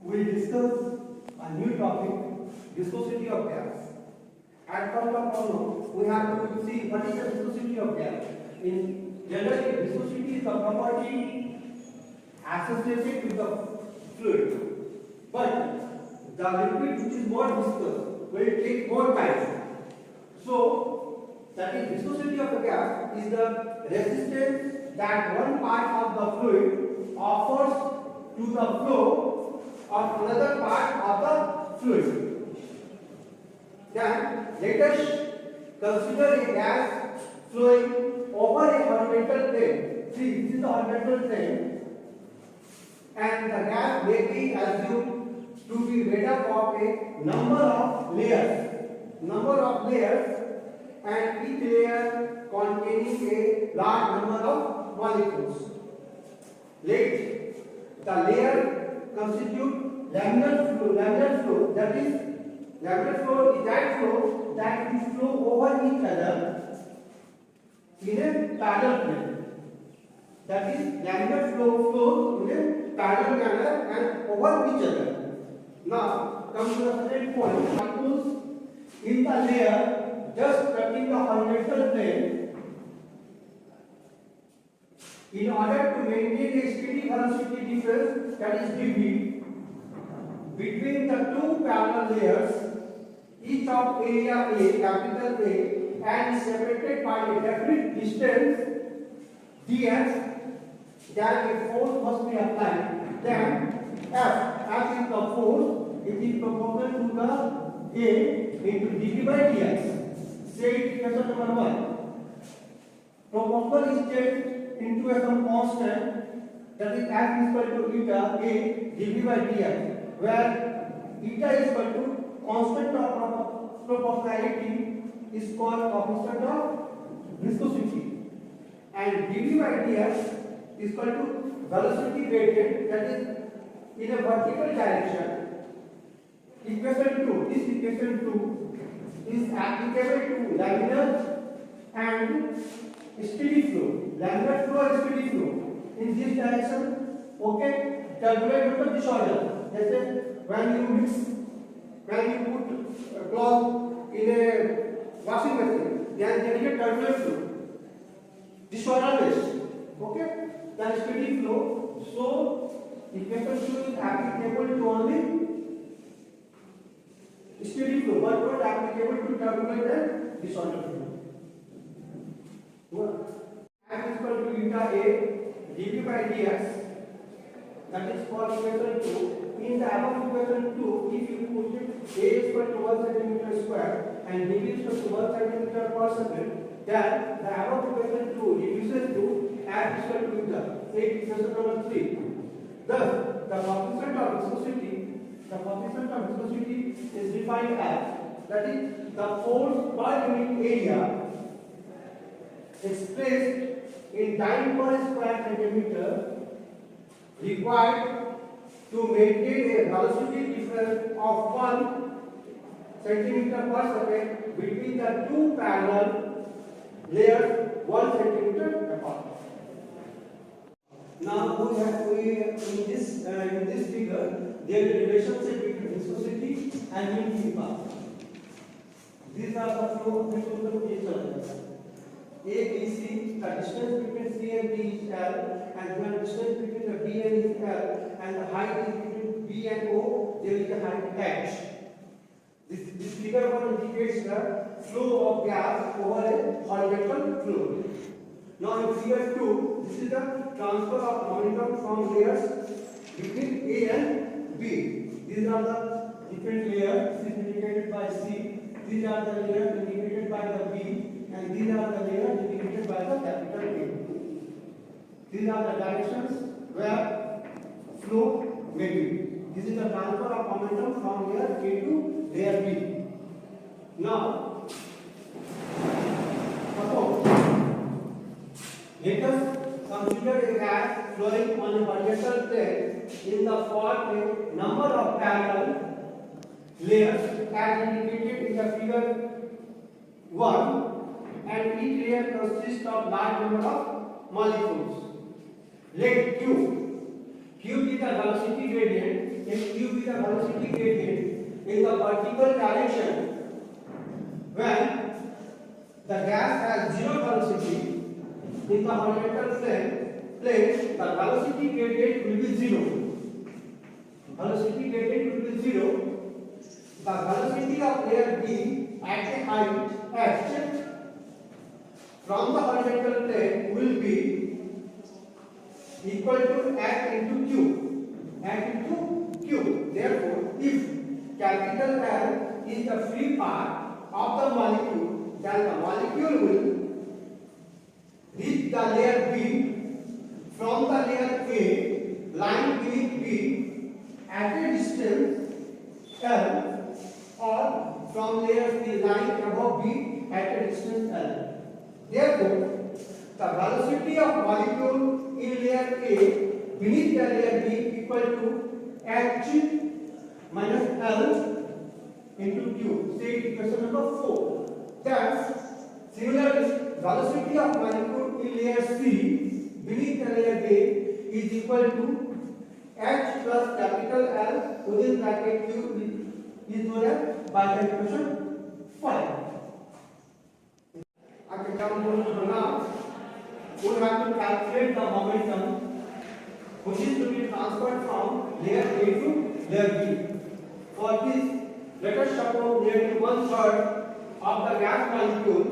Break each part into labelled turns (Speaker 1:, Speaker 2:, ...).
Speaker 1: we discuss a new topic, viscosity of gas. At first of all, we have to see what is the viscosity of gas. In generally, viscosity is a property associated with the fluid, but the liquid which is more viscous will take more time. So, that is viscosity of the gas is the resistance that one part of the fluid offers to the flow of another part of the fluid. Then let us consider a gas flowing over a horizontal plane. See, this is the horizontal plane, and the gas may be assumed to be made up of a number of layers, and each layer containing a large number of molecules. Let the layer constitute laminar flow. That is, laminar flow is that flow that is flow over each other in a parallel plane. That is, laminar flow flows in a parallel manner and over each other. Now, come to the second point. Molecules in the layer just touching the horizontal plane. In order to maintain a steady velocity difference, that is dV, between the two parallel layers, each of area A, capital A, and is separated by a definite distance ds, then a force must be applied. Then F is the force, it is proportional to the A into dV by dx. Say equation number 1. Proportional is changed into some constant, that is F is equal to eta A dV by dx, where eta is equal to constant of proportionality is called coefficient of viscosity, and dV by dx is equal to velocity gradient, that is in a vertical direction. Equation 2, this equation 2 is applicable to laminar and steady flow. Laminar flow or steady flow in this direction. Okay, turbulent or disorder. Jaise when you put cloth in a washing machine, then there is a turbulent flow. Disorderless. Okay, then steady flow. So equation 2 is applicable to only steady flow, but not applicable to turbulent and disordered flow. F is equal to eta A dV by dx, that is for equation 2. In the above equation 2, if you put it A is equal to 1 centimeter square and dV is equal to 1 centimeter per second, then the above equation 2 reduces to F is equal to eta. Say equation number 3. Thus, the coefficient of viscosity is defined as, that is, the force per unit area expressed in time per square centimeter required to maintain a velocity difference of 1 centimeter per second between the two parallel layers 1 centimeter apart. Now in this figure there is a relationship between viscosity and unity path. These are the flow of each other. A, B, C, the distance between C and D is L, and the distance between the B and is L, and the height is between B and O, there is a height H. This figure 1 indicates the flow of gas over a horizontal fluid. Now in figure 2, this is the transfer of momentum from layers between A and B. These are the different layers. This is indicated by C. These are the layers indicated by the B, and these are the layers indicated by the capital A. These are the directions where flow may be. This is the transfer of momentum from layer A to layer B. Now, suppose let us consider a gas flowing on a horizontal plane in the form a number of parallel layers as indicated in the figure 1, and each layer consists of large number of molecules. Let Q is the velocity gradient if u be the velocity gradient in the vertical direction when the gas has zero velocity in the horizontal plane, the velocity gradient will be zero. Velocity gradient will be zero. The velocity of layer B at a height h from the horizontal plane will be equal to h into q. H into q. Therefore, if capital L is the free part of the molecule, then the molecule will reach the layer B from the layer A lying beneath B at a distance L, or from layer C lying above B at a distance L. Therefore, the velocity of molecule in layer A beneath the layer B equal to h minus L into Q. Say equation number 4. Then, similarly, velocity of molecule in layer C beneath the layer A is equal to h plus capital L within bracket Q is known as by the equation 5. Okay, now we have to calculate the momentum which is to be transferred from layer A to layer B. For this, let us suppose nearly 1/3 of the gas molecules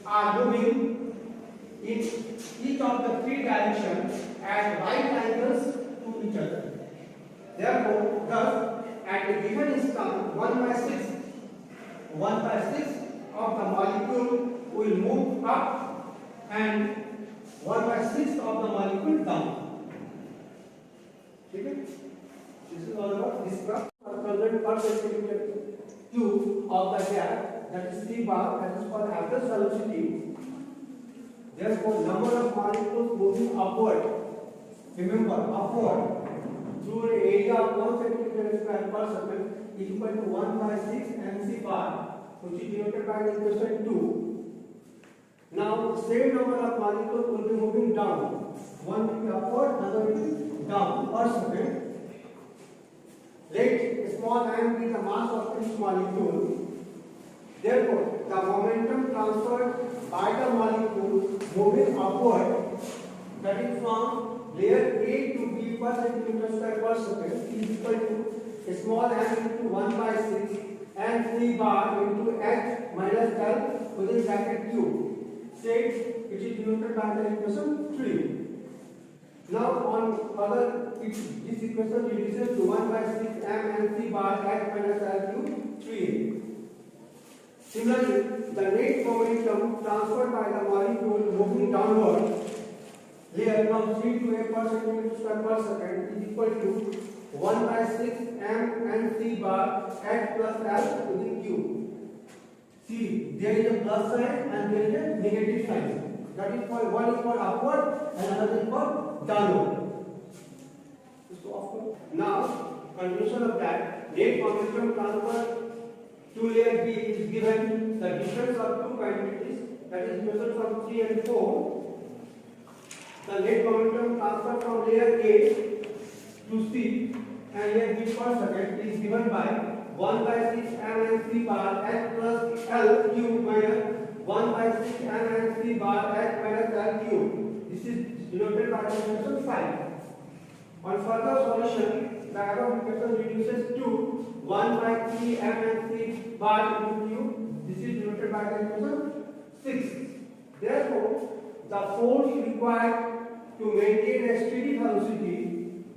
Speaker 1: are moving in each of the three directions at right angles to each other. Therefore, thus at a given instant, 1/6 of the molecule will move up and 1/6 of the molecule down. Okay? This is all about this graph. Present per centimeter cube of the gas, that is C bar, that is for average velocity. Therefore, number of molecules moving upward, remember upward, through an area of 1 centimeter square per second is equal to 1/6 mc bar, which is denoted by the equation 2. Now, same number of molecules will be moving down. One will be upward, another will be down per second. Let small m be the mass of each molecule. Therefore, the momentum transferred by the molecule moving upward, that is from layer A to B per centimeter square per second, is equal to small m into 1/6 and 3 bar into h minus L within bracket Q. Say it is denoted by the equation 3. Now on other, this equation reduces to 1/6 m and c bar h minus L cube 3. Similarly, the net momentum transferred by the molecule moving downward here from C to A per centimeter square per second is equal to 1/6 m and c bar h plus L within Q. See, there is a plus sign and there is a negative sign. That is for one is for upward and another is for downward. Now, conclusion of that, net momentum transfer to layer B is given the difference of two quantities, that is measured from 3 and 4. The net momentum transfer from layer A to C and layer B per second is given by 1/6 m and c bar h plus L cube minus 1/6 m and c bar h minus L cube. This is denoted by the equation 5. On further solution, the above equation reduces to 1/3 m and c bar into q. This is denoted by the equation 6. Therefore, the force required to maintain a steady velocity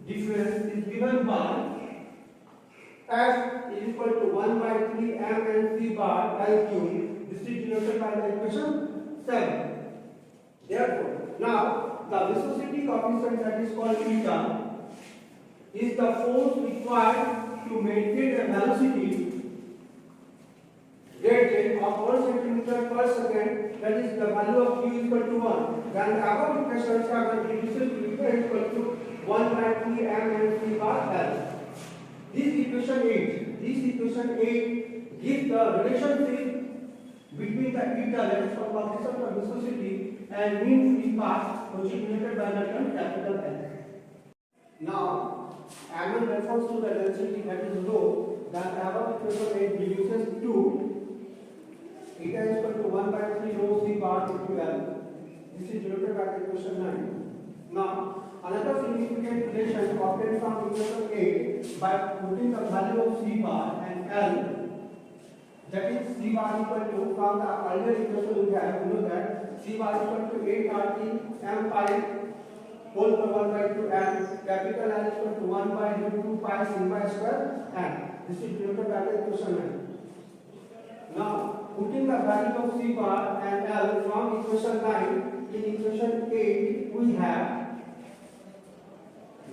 Speaker 1: difference is given by F is equal to 1/3 m and c bar L cube. This is denoted by the equation 7. Therefore, now the viscosity coefficient, that is called eta, is the force required to maintain a velocity gradient of 1 centimeter per second, that is the value of q is equal to 1. Then the above equations are reduced to equal to 1/3 m and c bar L. This equation 8 gives the relationship between the eta, that is the coefficient of viscosity, and mean free path, which is denoted by the term capital L. Now, M1 refers to the density that is rho, then above equation 8 reduces to eta is equal to 1 by 3 rho c bar into L. This is denoted by equation 9. Now, another significant relation obtained from equation 8 by putting the value of c bar and L, that is c bar equal to, from the earlier equation we have, you know that c bar equal to 8 RT m pi whole power 1 by 2 and capital R is equal to 1 by root 2 pi sigma square and this is denoted by the equation 9. Now, putting the value of c bar and L from equation 9 in equation 8 we have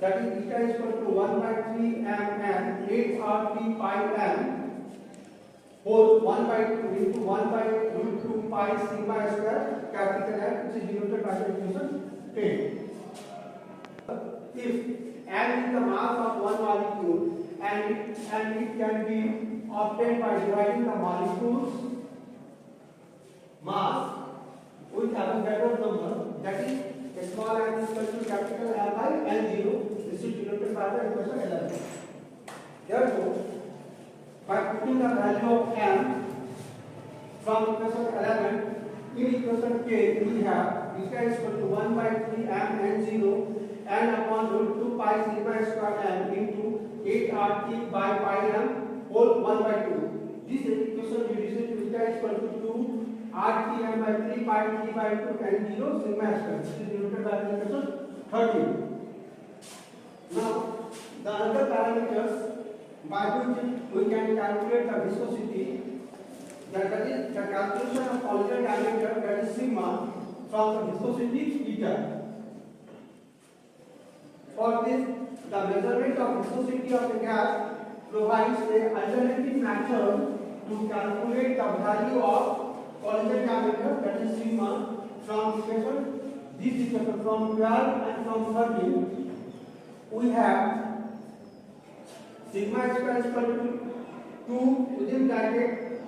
Speaker 1: that is eta is equal to 1 by 3 m and 8 RT pi m whole 1 by 2 into 1 by root 2 pi sigma square capital M, which is denoted by the equation 10. If M is the mass of one molecule and it can be obtained by dividing the molecule's mass with Avogadro number, that is small m is equal to capital M by L0. This is denoted by the equation 11. Therefore, by putting the value of m from equation 11 in equation 10, we have eta is equal to 1 by 3 m n0 n upon root 2 pi sigma square m into 8 RT by pi m whole 1 by 2. This equation reduces to eta is equal to 2 RT m by 3 pi t by 2 n0 sigma square. This is denoted by the equation 13. Now, the other parameters by which we can calculate the viscosity, that is the calculation of polygon diameter, that is sigma, from the viscosity eta. For this, the measurement of viscosity of the gas provides an alternative method to calculate the value of polygon diameter, that is sigma, from equation, this equation from 12 and from 13. We have sigma square is equal to 2 within bracket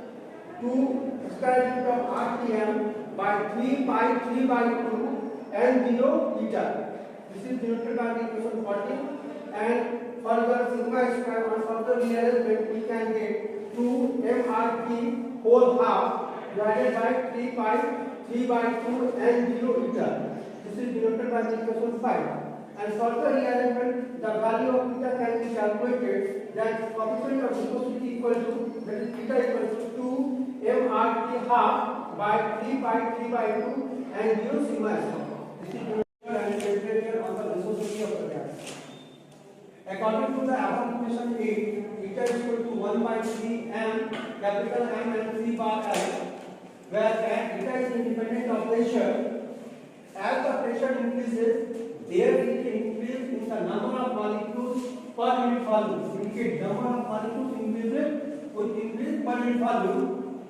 Speaker 1: 2 square root of RTM by 3 pi 3 by 2 n0 eta. This is denoted by the equation 14, and further sigma square on further rearrangement we can get 2 mRT whole half divided by 3 pi 3 by 2 n0 eta. This is denoted by the equation 5. And further rearrangement, the value of eta can be calculated, that coefficient of viscosity equal to, that is eta equal to 2 mRT half by 3 pi 3 by 2 and 0 sigma square. This is and temperature on the viscosity of the gas. According to the above equation 8, eta is equal to 1 by 3 m capital M and 3 bar L, where eta is independent of pressure. As the pressure increases, there is an increase in the number of molecules per unit volume. Indicate number of molecules increases with increase per unit volume,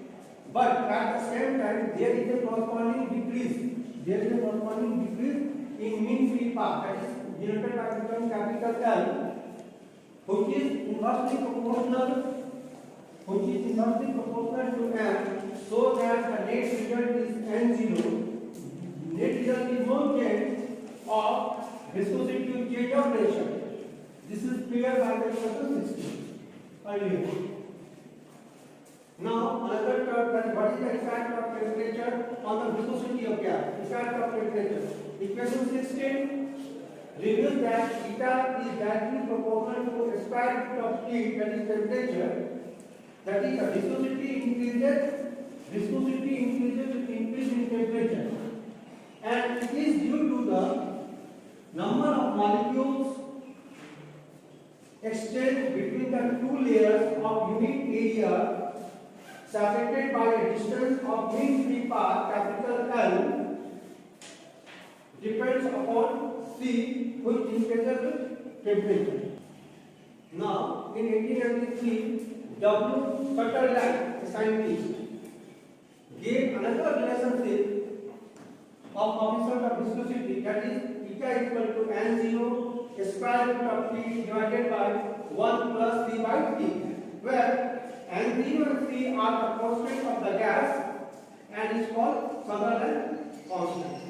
Speaker 1: but at the same time there is a corresponding decrease. There is a corresponding decrease in mean free path, that is denoted by the term capital L, which is inversely proportional to M, so that the net result is n0. Net result is no change of viscosity to change of pressure. This is clear by the equation 16 earlier. Now, another term, that what is the effect of temperature on the viscosity of gas? Effect of temperature. Equation 16 reveals that eta is directly proportional to square root of T, that is temperature. That is, the viscosity increases with increase in temperature, and it is due to the number of molecules exchanged between the two layers of unit area separated by a distance of mean free path capital L depends upon C, which increases with temperature. Now, in 1893, W. Sutherland, a scientist, gave another relationship of coefficient of viscosity, that is eta equal to n0 square root of T divided by 1 plus C by T, where n0 and C are the constants of the gas and is called Sutherland constant.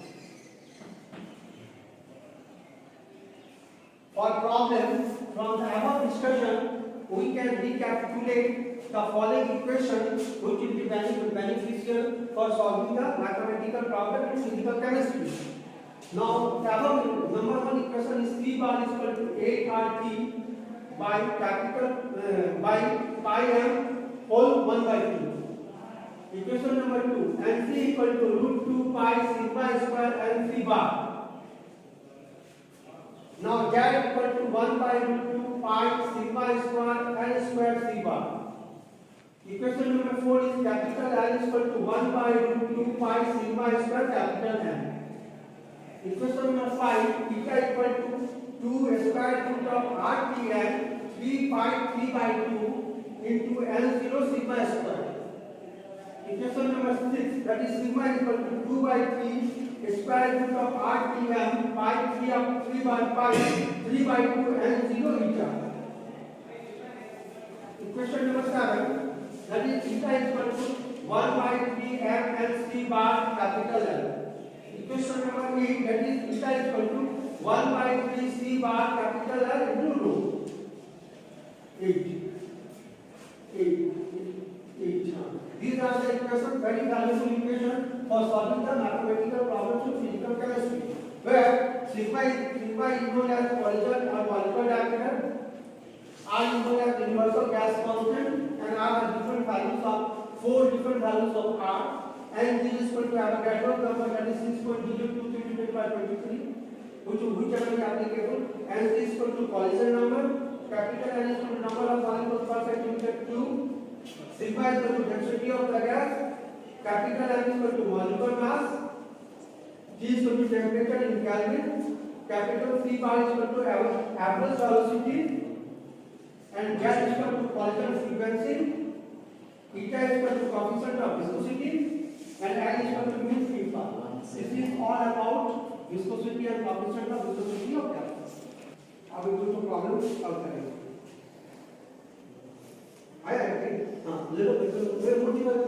Speaker 1: For problems from the above discussion, we can recapitulate the following equation which will be beneficial for solving the mathematical problem in physical chemistry. Now, the above number one equation is C bar is equal to 8RT by by pi m whole 1 by 2. Equation number 2, Nc equal to root 2 pi sigma square Nc bar. Now Z equal to 1 by root 2 pi sigma square N square C bar. Equation number 4 is capital N is equal to 1 by root 2 pi sigma square capital N. Equation number 5, theta equal to 2 square root of RTN 3 pi 3 by 2 into N0 sigma square. Equation number 6, that is sigma is equal to 2 by 3 square root of RTM pi 3 of 3 by pi 3 by 2 N0 eta. Equation number 7, that is theta is equal to 1 by 3 m N C bar capital L. Equation number 8, that is theta is equal to 1 by 3 C bar capital L into rho. 8. These are the equations, very valuable equation for solving the mathematical problems of physical chemistry, where sigma is known as Poisson or molecular diameter, R is known as universal gas constant, and R has different values of 4 different values of R, and this is equal to Avogadro number, that is 6.023 divided by 23, whichever is applicable, and this is equal to Poisson number. Capital N is equal to number of molecules per centimeter cube. Sigma is equal to density of the gas. Capital M is equal to molecular mass. T is equal to temperature in Kelvin. Capital C bar is equal to average velocity. And gas is equal to Poisson frequency. Eta is equal to coefficient of viscosity. And L is equal to mu free bar. This is all about viscosity and coefficient of viscosity of gas. अब एक दो problem solve करेंगे। आया है? हाँ, ले लो, मोटी बात।